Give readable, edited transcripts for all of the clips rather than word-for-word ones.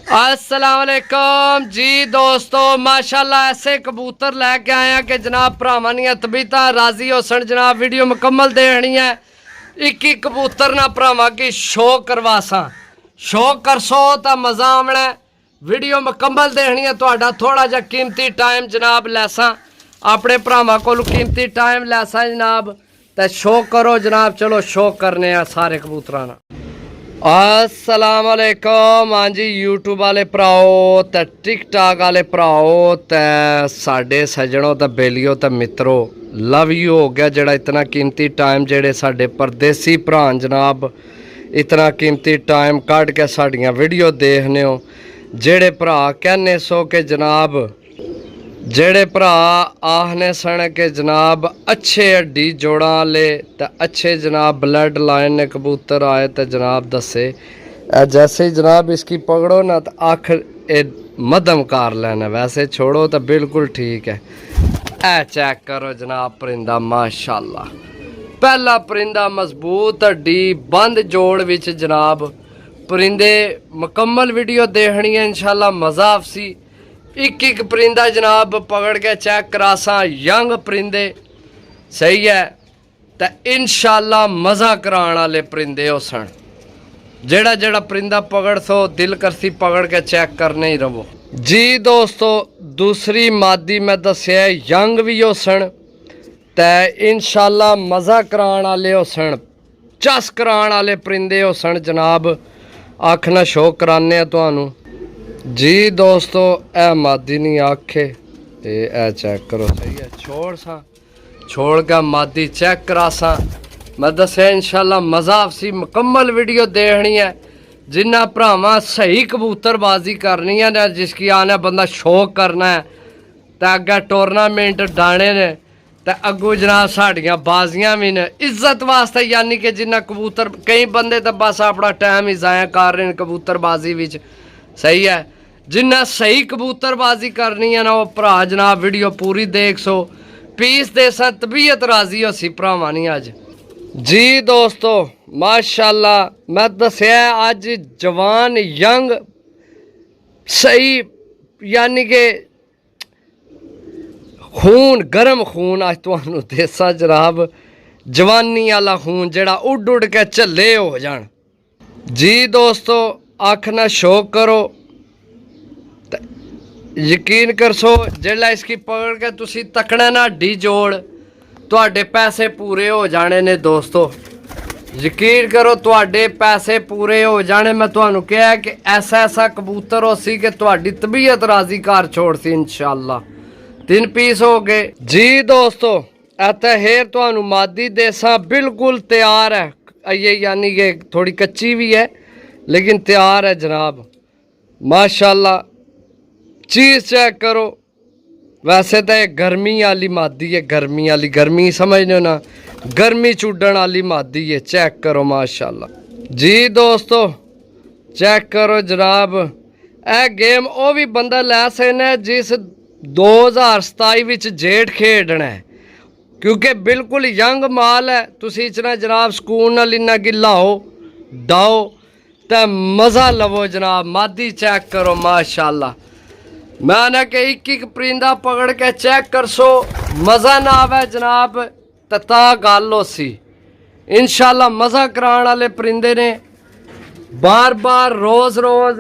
अस्सलाम वालेकुम जी दोस्तों, माशाल्लाह ऐसे कबूतर लैके आए हैं कि जनाब भरावां दियां तबीयतां राजी हो सन। जनाब वीडियो मुकम्मल देखनी है, एक एक कबूतर ना भरावां की शौक करवासा। शौक करसो तो मज़ा आना। वीडियो मुकम्मल देखनी है, तुहाडा थोड़ा जा कीमती टाइम जनाब लैसा, अपने भरावां कोल कीमती टाइम लैसा जनाब, तो शौक करो जनाब। चलो शौक करने हैं सारे कबूतरां नाल। अस्सलाम वालेकुम। हाँ जी, यूट्यूब वाले भराओ ते टिकटॉक वाले भराओ ते साडे सज्जनों ते बेलियो ते मित्रों, लव यू हो गया जेड़ा इतना कीमती टाइम जेड़े साडे परदेसी भरा जनाब इतना कीमती टाइम कढ़ के साड़ियाँ वीडियो देखने हो। जेड़े भरा कहने सो कि जनाब जेड़े भरा आखने सन के जनाब अच्छे हड्डी जोड़ा वाले तो अच्छे जनाब ब्लड लाइन ने कबूतर आए तो जनाब दसे जैसे ही जनाब इसकी पकड़ो ना तो आख मध्यम कार लेना, वैसे छोड़ो तो बिल्कुल ठीक है। ए चेक करो जनाब परिंदा, माशाल्लाह पहला परिंदा मजबूत हड्डी बंद जोड़ विच जनाब। परिंदे मुकम्मल वीडियो देखनी है इंशाल्लाह, मज़ा आपसी। एक एक परिंदा जनाब पकड़ के चेक करासा, यंग परिंदे सही है तो इंशाल्लाह मज़ा कराने वाले परिंदे हो सन। जेड़ा जेड़ा परिंदा पकड़ सो दिल करसी पकड़ के चेक करने ही रहो जी दोस्तों। दूसरी मादी मैं दसिया यंग भी हो सन तो इंशाल्लाह मज़ा कराने वाले हो सन, चस कराने वाले परिंदे हो सन जनाब। आखना शौक कराने तुहानू जी दोस्तों। ए मादी नहीं आखे ए चेक करो, सही है। छोड़ सा छोड़ का मादी चेक करा सा, मैं दसिया इंशाल्लाह मज़ा आपसी। मुकम्मल वीडियो देखनी है, जिन्ना भरावां सही कबूतरबाजी करनी है ना, जिसकी आना बंदा शौक करना है तो अग्गे टूरनामेंट डाने ने तो अगू जनाब साड़ियाँ बाजियां भी ने इज्जत वास्ते। यानी कि जिन्ना कबूतर कई बंदे तो बस अपना टाइम ही ज़ाया कर रहे हैं कबूतरबाजी विच, सही है। जिन्ना सही कबूतरबाजी करनी है ना वो भरा जनाब वीडियो पूरी देख सो, पीस दे सा तबीयत राजी हो सी भरावां नी अज जी दोस्तों। माशाल्लाह मैं दसिया अज जवान यंग सही, यानी कि खून गर्म खून अज तुहानू देसा जनाब, जवानी वाला खून जेड़ा उड़ उड़ के झल्ले हो जान जी दोस्तों। आखना शौक करो, यकीन करसो जेला इसकी पकड़ के तुसी तकना ना हड्डी जोड़, तुहाडे पैसे पूरे हो जाने ने दोस्तों। यकीन करो तुहाडे पैसे पूरे हो जाने। मैं तुहानू कहा कि ऐसा ऐसा कबूतर हो सी कि तुहाडी तबीयत राजी घर छोड़ सी इंशाल्लाह। 3 पीस हो गए जी दोस्तों। इत्थे हेर तुहानू मादी देसा बिल्कुल तैयार है ये, यानी कि थोड़ी कच्ची भी है लेकिन तैयार है जनाब माशाल्लाह। चीज़ चेक करो, वैसे तो ये गर्मी वाली मादी है, गर्मी वाली, गर्मी समझने ना, गर्मी चुडन वाली मादी है। चेक करो माशाल्लाह जी दोस्तों, चेक करो जनाब। ए गेम वो भी बंदा लै सकना जिस 2027 विच जेठ खेडना है, क्योंकि बिल्कुल यंग माल है। तुसी इतना जनाब सुकून नाल इन्ना कि लाओ डाओ तो मज़ा लवो जनाब। मादी चेक करो माशाल्लाह। मैं ना कि एक एक परिंदा पकड़ के चेक कर सो, मज़ा ना आवे जनाब ता गल हो सी। इंशाल्लाह मज़ा कराने वाले परिंदे ने, बार बार रोज़ रोज़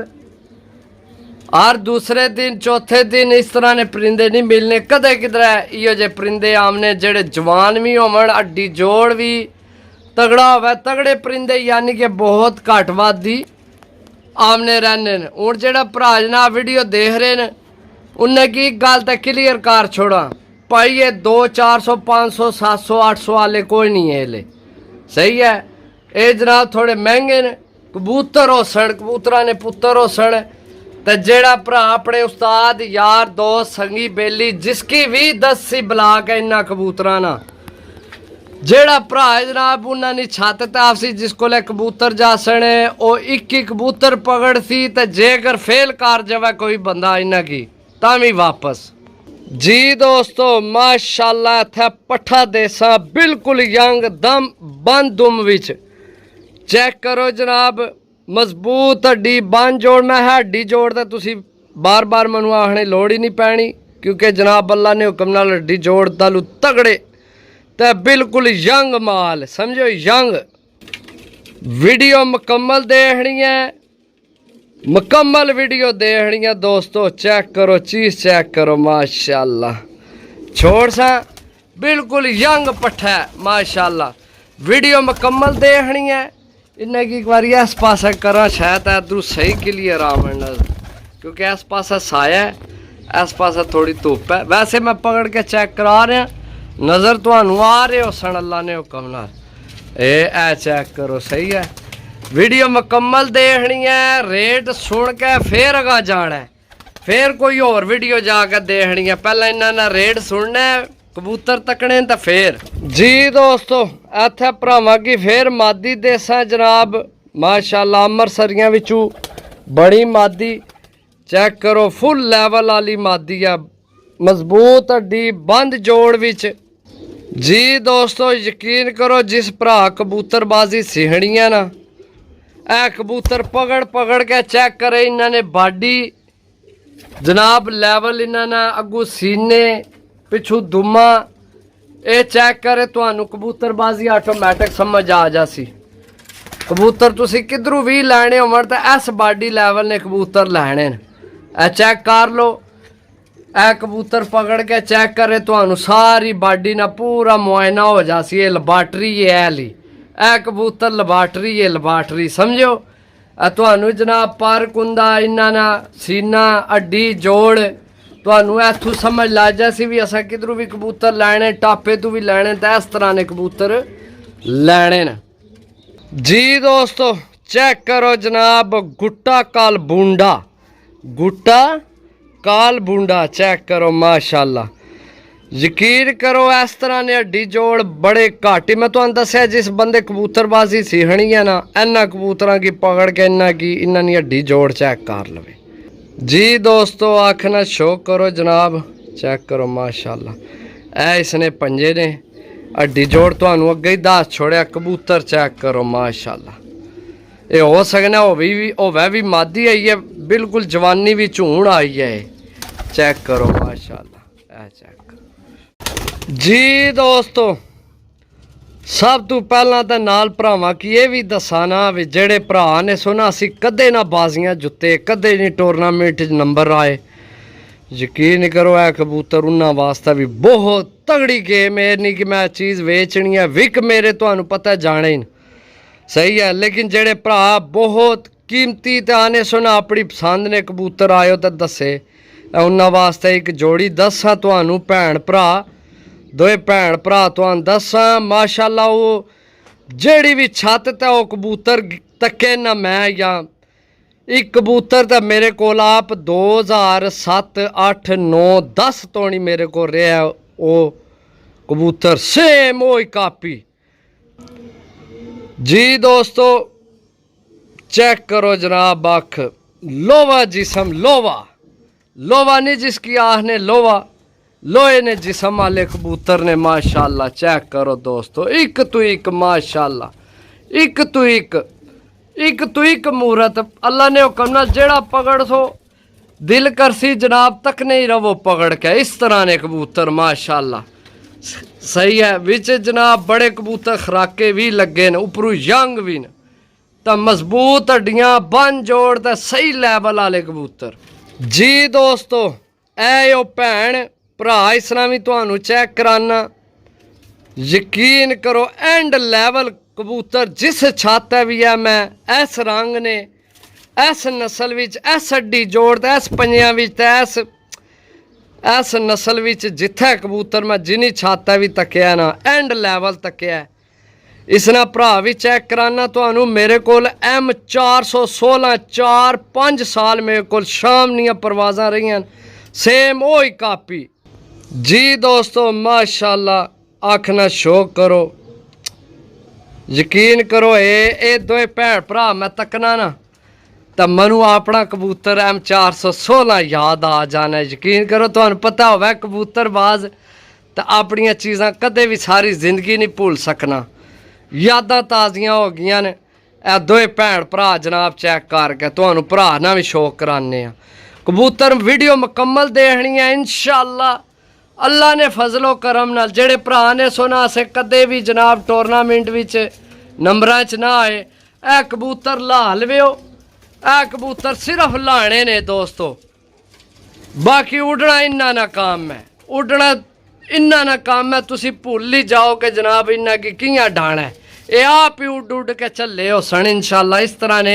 हर दूसरे दिन चौथे दिन इस तरह ने परिंदे नहीं मिलने कदे किधर है। इो जे परिंदे आमने जेड़े जवान भी होवन, हड्डी जोड़ भी तगड़ा होवे, तगड़े परिंदे यानी कि बहुत घट वादी आमने रहने ने। हूँ जेड़ा भरा जनाब वीडियो देख रहे ने उन्हें की गल तो क्लीयर कर छोड़ा भाई, ये 200 400 500 700 800 वाले कोई नहीं है ले, सही है। ये जनाब थोड़े महंगे ने कबूतर हो सन, कबूतरा ने पुत्र हो सन। तो जेड़ा भरा अपने उस्ताद यार दोस्त संगी बेली जिसकी भी 10 सी बुला के इन्ना कबूतरा ना, जेड़ा भरा जनाब उन्होंने छत ताप सी जिस को कबूतर जा सने वो एक कबूतर पकड़ सी। तो जेकर फेल कर जावे कोई बंदा इन्ना की तामी वापस जी दोस्तों। माशाल्लाह इत्थे पट्ठा देसा बिल्कुल यंग दम बंद दुम विच चेक करो जनाब। ਮਜ਼ਬੂਤ ਹੱਡੀ ਬੰਨ ਜੋੜ। ਮੈਂ ਹੱਡੀ ਜੋੜ ਤਾਂ ਤੁਸੀਂ ਬਾਰ-ਬਾਰ ਮੈਨੂੰ ਆਖਣੇ ਲੋੜ ਹੀ ਨਹੀਂ ਪੈਣੀ, ਕਿਉਂਕਿ ਜਨਾਬ ਅੱਲਾ ਨੇ ਹੁਕਮ ਨਾਲ ਹੱਡੀ ਜੋੜ ਤਾਲੂ ਤਗੜੇ ਤੇ ਬਿਲकुल यंग माल, समझो यंग। वीडियो मुकम्मल देखनी है, मुकम्मल वीडियो देखनी है दोस्तों। चेक करो, चीज़ चेक करो माशाल्लाह। छोड़ सा बिल्कुल यंग पट्ठा है माशाल्लाह। वीडियो मुकम्मल देखनी है। इन्हें की एक बार इस पास करा शायद इधर सही क्लियर आवन, क्योंकि इस पास साया है, इस पास थोड़ी धुप है। वैसे मैं पकड़ के चेक करा रहा, नज़र तो आ रहे हो सन अल्लाह ने हुक्म नाल। ए चेक करो, सही है। वीडियो मुकम्मल देखनी है, रेट सुन के फिर अगा जाना है, फिर कोई और वीडियो जाकर देखनी है। पहले इन्होंने रेट सुनना है, कबूतर तकने तो फिर जी दोस्तों। इत्थे भरावां की फिर मादी देसा जनाब माशाल्लाह, अमृतसरियां विचों बड़ी मादी। चेक करो, फुल लैवल वाली मादी है, मजबूत हड्डी बंद जोड़ विच जी दोस्तों। यकीन करो, जिस भरा कबूतरबाजी सिखनी है ना, ए कबूतर पकड़ पकड़ के चेक करे। इन्होंने बाडी जनाब लैवल, इन्होंने अगू सीने पिछू दुमा, ये चेक करे तो कबूतरबाजी ऑटोमैटिक समझ आ जासी। कबूतर तुसी किधरों भी लैने होवन तो इस बाडी लैवल ने कबूतर लैने। ए चेक कर लो, ए कबूतर पकड़ के चेक करे तो सारी बाडी ना पूरा मुआयना हो जासी। ये लबाटरी है ली, ए कबूतर लबाटरी है, लबाटरी समझो। तो जनाब पर कुंदा इन्ना सीना हड्डी जोड़ तो इथों समझ ला जासी भी असा किधरों भी कबूतर लैने, टापे तो भी लैने, तो इस तरह ने कबूतर लैने न जी दोस्तों। चेक करो जनाब, गुट्टा काल बूंडा, गुट्टा काल बूंडा चेक करो माशाल्लाह। यकीन करो, इस तरह ने हड्डी जोड़ बड़े घट ही। मैं तुहानू दस्या जिस बंदे कबूतरबाजी सीखनी है ना, इन्होंने कबूतरों की पकड़ के इन्होंने हड्डी जोड़ चेक कर लवे जी दोस्तों। आखना शो करो जनाब, चेक करो माशाल्लाह। ए इसने पंजे ने हड्डी जोड़ तुहानू अगे ही दस छोड़िया। कबूतर चेक करो माशाल्लाह। ये हो सकना होवे भी मादी आई है, बिल्कुल जवानी भी झूण आई है। चेक करो माशाल्लाह, ए चेक करो जी दोस्तों। सब तो पहला तो नाल भरावां की ये भी दसा ना भी जेड़े भरा ने सुना असी कदे ना बाजियां जुत्ते, कदे नहीं टूरनामेंट नंबर आए। यकीन करो, है कबूतर उन्होंने वास्ते भी बहुत तगड़ी गेम है। नहीं कि मैं चीज़ वेचनी है, विक मेरे तो पता जाने ही सही है। लेकिन जेड़े भरा बहुत कीमती तो आने सुना अपनी पसंद ने कबूतर आयो तो दसे, उन्होंने वास्ते एक जोड़ी दसा तो भैन भरा, दोए भैन भरा तो दसा माशाल्लाह। वो जेड़ी भी छत ते वो कबूतर तके ना मैं, या एक कबूतर तो मेरे को आप 2007, 8, 9, 10 तो नहीं मेरे को रहा वो कबूतर, सेम वो ही कापी जी दोस्तों। चेक करो जनाब, अख लोवा जिसम, लोवा लोवा नहीं जिसकी आह ने लोवा, लोहे ने जिसम वाले कबूतर ने माशाल्लाह। चेक करो दोस्तों, एक तो एक माशाल्लाह, एक तो एक मूरत अल्लाह ने हुक्म नाल जेड़ा पकड़ सो दिल कर सी जनाब तक नहीं रवो पकड़ के। इस तरह ने कबूतर माशाल्लाह सही है। विच जनाब बड़े कबूतर खराके भी लगे न, उपरों यंग भी न, तो मजबूत हड्डियां बन जोड़ तो सही लैवल वाले कबूतर जी दोस्तों। ए ओ भैन भरा इसना भी तुहानू चेक कराना। यकीन करो, एंड लैवल कबूतर जिस छाता भी है, मैं इस रंग ने, इस नस्ल विच, इस हड्डी जोड़ ते इस पंजियां विच ते इस नस्ल विच जिथे कबूतर मैं जिनी छाता भी तकिया ना, एंड लैवल तकिया। इसना भरा भी चेक कराना तुहानू। मेरे कोल M416 4-5 साल मेरे कोल शाम दियां परवाज़ां रही, सेम वो ही कापी जी दोस्तों माशाल्लाह। आखना शौक करो, यकीन करो, ये दो भैन भरा मैं तकना ना तो मनु अपना कबूतर M416 याद आ जाना। यकीन करो, तुहानू पता होवे कबूतरबाज तो अपनियां चीज़ां कदे भी सारी जिंदगी नहीं भूल सकना। यादां ताज़ियां हो गईयां ने। ਇਹ ਦੋਏ ਭੈਣ ਭਰਾ जनाब चेक करके तुहानू भरा ना भी शौक कराने कबूतर वीडियो मुकम्मल देखनी है इंशाअल्लाह अल्लाह ने फजलो करम नाल जेड़े भरा ने सुना से कदे भी जनाब टूरनामेंट विच नंबरां च ना आए ए कबूतर ला लवेओ ए कबूतर सिर्फ लाने ने दोस्तों बाकी उड़ना इन्ना ना काम है उड़ना इन्ना ना काम है तुसी भुल ही जाओ कि जनाब इन्ना की कियां डाना है ये आप ही उड़ उड़ के चले हो सन इंशाअल्लाह इस तरह ने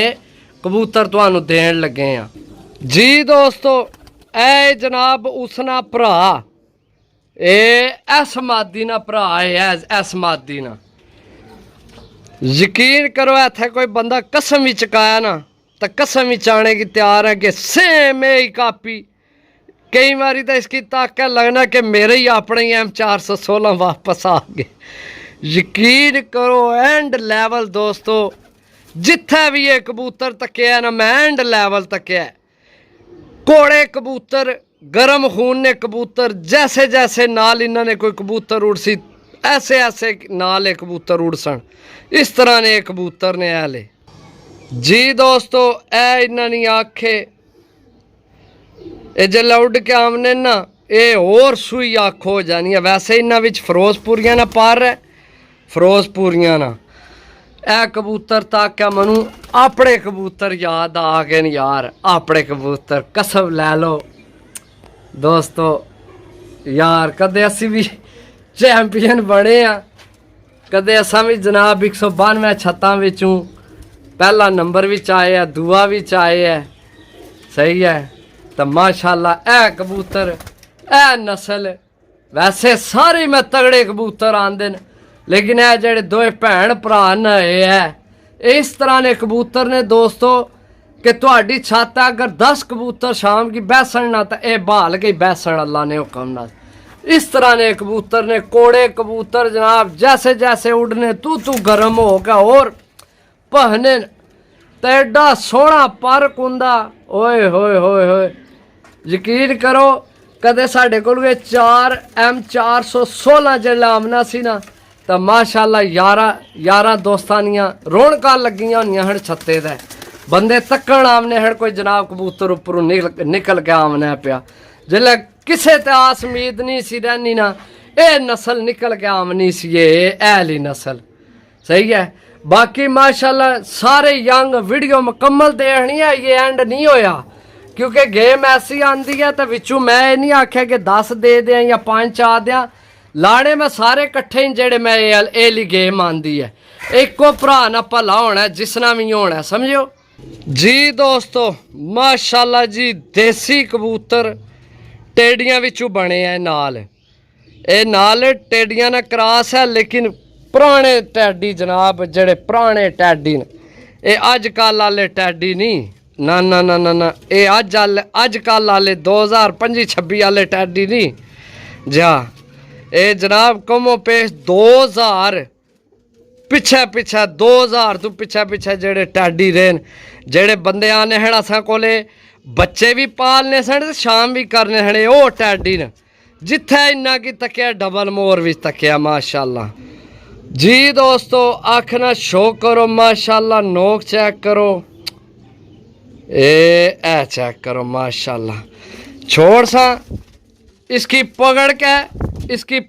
कबूतर तुहानू देन लगे हैं जी दोस्तों ए जनाब उसना भरा एस मादी ना भरा है एस मादी ना यकीन करो इत्थे कोई बंदा कसम ही चकाया ना तो कसम ही चाने की तैयार है कि सेम ही कापी कई बारी तो इसकी ताकत लगना कि मेरे ही अपने ही M416 वापस आ गए यकीन करो एंड लेवल दोस्तों जिथे भी ये कबूतर तकिया ना मैं एंड लेवल तकिया घोड़े कबूतर गर्म खून ने कबूतर जैसे जैसे नाल इन्होंने कोई कबूतर उड़ सी ऐसे ऐसे नाल ये कबूतर उड़ सन इस तरह ने कबूतर ने ऐले जी दोस्तों ए इन्होंने आखे ये जल्ला उड़ के आमने ना ये और सुई आख हो जानी है वैसे इन्होंने विच फिरोजपुरियां ना पार है फिरोजपुरियां ना ए कबूतर ताकि मनु अपने कबूतर याद आ गए यार अपने कबूतर कसम लै लो दोस्तों यार कदे असी भी चैंपियन बने कदे असा भी जनाब 192 छत्तां विचों पहला नंबर विच आए है दूआ विच आए है सही है तो माशाल्लाह ए कबूतर ए नस्ल वैसे सारे मैं तगड़े कबूतर आंदे न लेकिन ये जेड़े दो भैन भरा न है इस तरह ने कबूतर ने दोस्तों कि तुहाडी छत अगर 10 कबूतर शाम की बैसन ना तो यह बहाल गई बैसन अल्लाह ने हुक्म ना इस तरह ने कबूतर ने कोड़े कबूतर जनाब जैसे जैसे उड़ने तू गर्म हो गया और पहने तो एडा सोहना पर कुंदा ओए होए होए होए यकीन करो कदे साढ़े कोल 4 M416 जिसलै आमना सी ना तो माशाल्लाह यारा दोस्तानियां रौनकां लगियां होनियां हन छत्ते दे बंदे तक्कण आमने हन कोई जनाब कबूतर उपरों निकल के आमना पिया जिसलै किसे ते आस उम्मीद नहीं सी रहनी ना ये नस्ल निकल के आमनी सी ये ऐली नस्ल सही है बाकी माशाल्लाह सारे यंग वीडियो मुकम्मल देखनी है ये एंड नहीं होया क्योंकि गेम ऐसी आती है तो विचों मैं नहीं आख्या कि 10 दे दें या 5 आ दें लाने में सारे कट्ठे ही जेड़े मैं एली गेम आती है एको भरा ना भला होना जिसना भी होना समझो जी दोस्तों माशाल्लाह जी देसी कबूतर टेडियां विचों बने हैं नाल ये नाल टेडियां ना क्रॉस है लेकिन पुराने टैडी जनाब जेड़े पुराने टैडी ने ये अजकल आले टैडी नहीं ना ना ना ना ना ये अजकल आले 2025-26 आले टैडी नहीं जा ये जनाब कमो पेश 2000 पिछे 2000 तो पिछे जेड़े टैडी रहे जेड़े बंदे आने हैं असा कोले बच्चे भी पालने सन शाम भी करने हैं वो टैडी ने जिथे इन्ना की तकिया डबल मोर भी तकिया माशाल्लाह जी दोस्तों आखना शो करो माशाल्लाह नोक चेक करो ए चेक करो माशाल्लाह छोड़ सा इसकी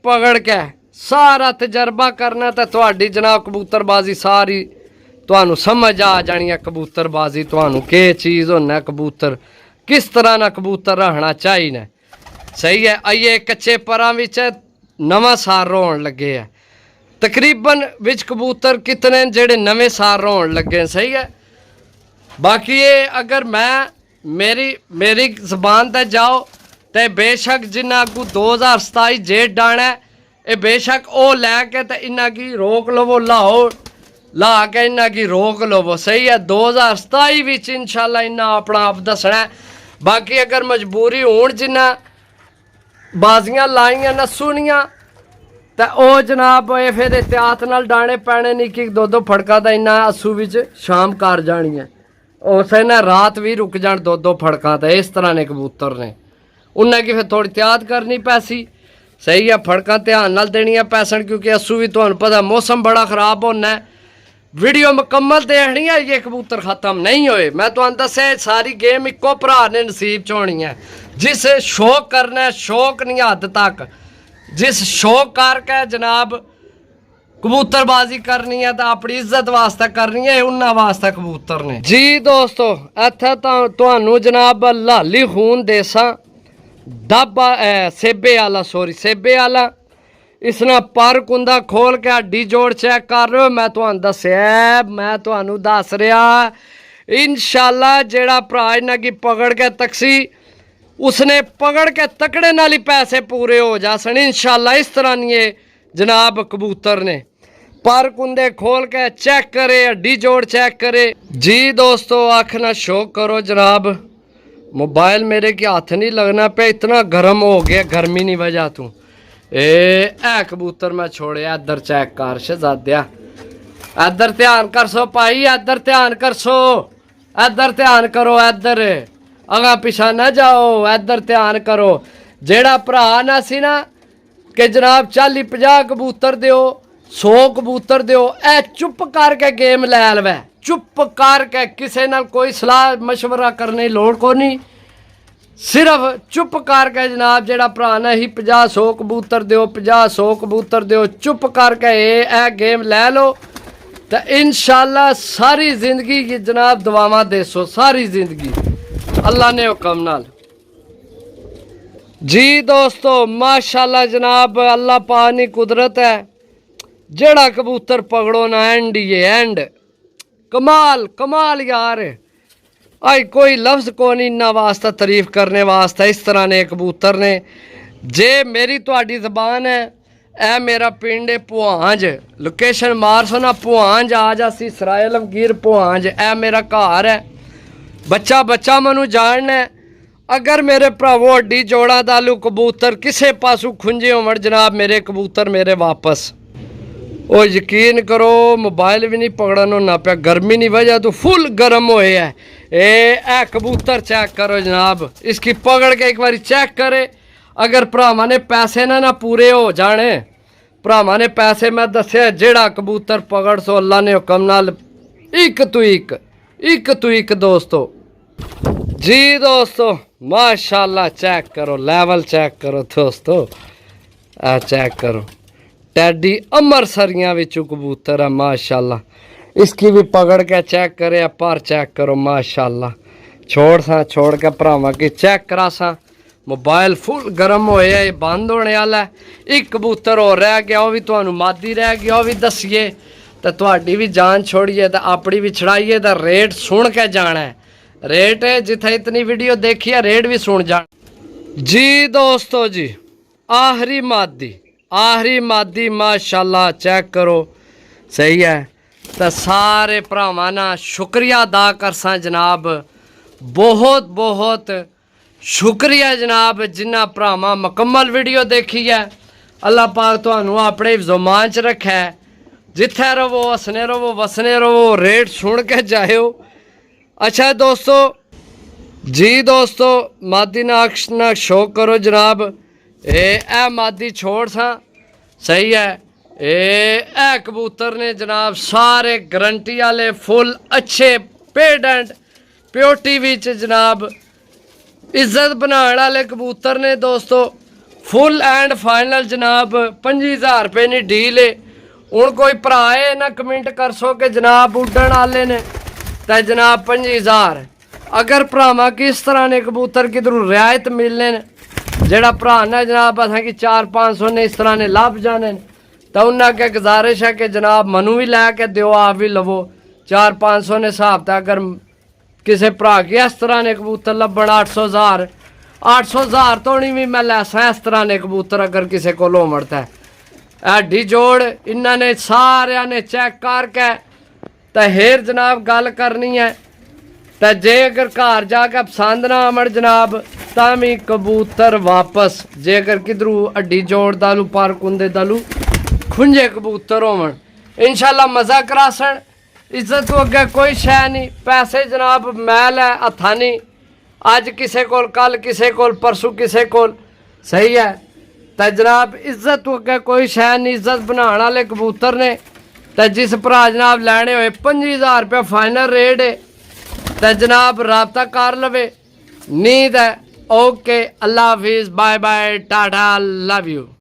पकड़ के सारा तजर्बा करना तो तुहाडी जनाब कबूतरबाजी सारी तुहानू समझ आ जानी है कबूतरबाजी तुहानू के चीज़ होना कबूतर किस तरह ना कबूतर रखना चाहिए सही है आइए कच्चे परां विच नवा सार रोन लगे है तकरीबन विच कबूतर कितने जेड़े नवे सार रोन लगे सही है बाकी ये अगर मैं मेरी जबान तक जाओ तो बेशक जिन्ना अगू 2027 जेठ डाना है ये बेशक वो लैके तो इन्ना की रोक लवो ला के इन्ना की रोक लवो सही है 2027 विच इंशाल्लाह इन्ना अपना आप दसना है बाकी अगर मजबूरी होण जिन्ना बाजियां लाइयां नस्सूनियां तो वह जनाब ये फिर एहतियात नाल डाने पैने नहीं कि 2-2 फड़का तो इन्ना अस्सू विच शाम कर जानी है उस ने रात भी रुक जान 2-2 फड़का तो इस तरह ने कबूतर ने उन्हें की फिर थोड़ी एहतियात करनी पैसी सही है फड़का ध्यान नाल देनियां पैसन क्योंकि अस्सू भी तुहानू पता मौसम बड़ा खराब होना है वीडियो मुकम्मल देखनी है। ये कबूतर ख़त्म नहीं होए। मैं तो दसे सारी गेम इको भरा ने नसीब च होनी है। जिस शौक करना है, शौक नहीं हद तक, जिस शौक करके जनाब कबूतरबाजी करनी है तो अपनी इज्जत वास्ते करनी है, उन्होंने वास्ते कबूतर ने जी। दोस्तों इत्थे तुहानू जनाब लाली खून देसा डब्बा सेबे आला, सॉरी सेबे आला, इसने पर कुंदा खोल के हड्डी जोड़ चेक कर रहे हो। मैं तुहानू दस्या, मैं तुहानू दस रहा इंशाल्लाह जेड़ा भरा इन्हां की पकड़ के तकसी उसने पकड़ के तकड़े नाल ही पैसे पूरे हो जासन इंशाल्लाह। इस तरह नहीं जनाब कबूतर ने पर कुंदे खोल के चेक करे, हड्डी जोड़ चेक करे जी। दोस्तों आखना शौक करो जनाब, मोबाइल मेरे के हाथ नहीं लगना पे, इतना गर्म हो गया, गर्मी नहीं वजह तू ए कबूतर मैं छोड़े। इधर चेक कर शहजादिया, इधर ध्यान कर सो भाई, इधर ध्यान कर सो, इधर ध्यान करो, इधर अगा पिछा ना जाओ, इधर ध्यान करो। जेड़ा भरा ना सी ना कि जनाब 40-50 कबूतर दियो, 100 कबूतर दियो, ए चुप करके गेम लै लवै, चुप करके किसी नाल कोई सलाह मशवरा करने की लोड़ को नहीं, सिर्फ चुप करके जनाब जेड़ा भरा ने ही 50-100 कबूतर दियो, 50-100 कबूतर दियो, चुप करके ए गेम लै लो तो इंशाल्लाह सारी जिंदगी की जनाब दुआवां देसो, सारी जिंदगी अल्लाह ने हुक्म नाल जी। दोस्तों माशाल्लाह जनाब अल्लाह पानी कुदरत है, जेड़ा कबूतर पकड़ो ना एंड ये एंड कमाल कमाल यार। आई कोई लफ्ज़ को नहीं इन्ना वास्ता तारीफ करने वास्ता। इस तरह ने कबूतर ने जे मेरी तुहाडी ज़बान है, ए मेरा पिंड है भुआंज, लोकेशन मार सो ना भुआंज आ जासी, सराय आलमगीर भुआंज, ए मेरा घर है। बच्चा बच्चा मैनू जानना है। अगर मेरे भरावो हड्डी जोड़ा दालू कबूतर किसे पासों खुंजे होवन जनाब, मेरे कबूतर मेरे वापस। ओ यकीन करो मोबाइल भी नहीं पकड़न होना पे, गर्मी नहीं वजह तो फुल गर्म होए है। ए कबूतर चेक करो जनाब, इसकी पकड़ के एक बार चेक करे। अगर भरावां ने पैसे ना पूरे हो जाने, भरावां ने पैसे मैं दस्या जेड़ा कबूतर पकड़ सो अल्लाह ने हुक्म नाल एक तो एक दोस्तों जी। दोस्तों माशाल्लाह चेक करो, लेवल चेक करो दोस्तों, चेक करो टैडी अमरसरियां विचों कबूतर है माशाल्लाह। इसकी भी पकड़ के चेक करे, पर चेक करो माशाल्लाह। छोड़ के भरावां की चेक करा सा। मोबाइल फुल गर्म होया, ये बंद होने वाला है। एक कबूतर और रह गया, वह भी तुहानू मादी रह गया, वह भी दसीए तो तुहाडी भी जान छोड़िए तो अपनी भी छड़ाइए तो रेट सुन के जाना है। रेट जिथे इतनी वीडियो देखी है रेट भी सुन जाना जी। दोस्तों जी आखिरी मादी माशाल्लाह चेक करो, सही है। तो सारे भरावां ना शुक्रिया अदा करसा जनाब, बहुत बहुत शुक्रिया जनाब जिन्ना भरावां मुकम्मल वीडियो देखी है। अल्लाह पाक तुहानू अपने ज़ुबान च रखा है, जिथे रवो हसने रवो वसने रवो, रेट सुन के जाओ। अच्छा दोस्तों जी, दोस्तों मादी ना शौक करो जनाब, ए मादी छोड़ सा, सही है। ए कबूतर ने जनाब सारे गारंटी वाले फुल अच्छे पेडेंट प्योरिटी विच जनाब इज्जत बनाने वाले कबूतर ने दोस्तों। फुल एंड फाइनल जनाब 25,000 रुपये की डील है। हूँ कोई भरा है ना कमेंट कर सो कि जनाब उड्डण वाले ने तो जनाब 25,000। अगर भरावां किस तरह ने कबूतर किधरों रियायत मिलने जेड़ा भरा ने जनाब असा कि 400-500 ने इस तरह ने लभ जाने तो उन्हें अगे गुजारिश है कि जनाब मनु भी लैके दो, आप भी लवो। 400-500 ने हिसाब तक अगर किसी भरा के इस तरह ने कबूतर लभण 800,000 तो नहीं भी मैं लैसा इस तरह ने कबूतर अगर किसी को होमड़ता है। हड्डी जोड़ इन्होंने सारिया ने चेक करके तो हेर जनाब गल करनी है। तो जे अगर घर जाके पसंद ना आवन जनाब तामी कबूतर वापस। जे अगर किधरू हड्डी जोड़ दालू पर कुंदे दालू खुंजे कबूतर होवन इंशाल्लाह मज़ा करासन। इज्जत तो अगे कोई शै नहीं, पैसे जनाब मैल है हथा नहीं, अज किसे कोल कल किसे कोल परसों किसे कोल, सही है। तो जनाब इज्जत तो अगे कोई शै नहीं, इज्जत बनाने वाले कबूतर ने ਤੇ ਜਿਸ ਭਰਾ ਜਨਾਬ ਲੈਣੇ ਹੋਏ 25000 रुपये फाइनल रेट है तो जनाब रबता कर लवे। नींद है ओके, अल्लाह हाफिज, बाय बाय, टाटा, लव यू।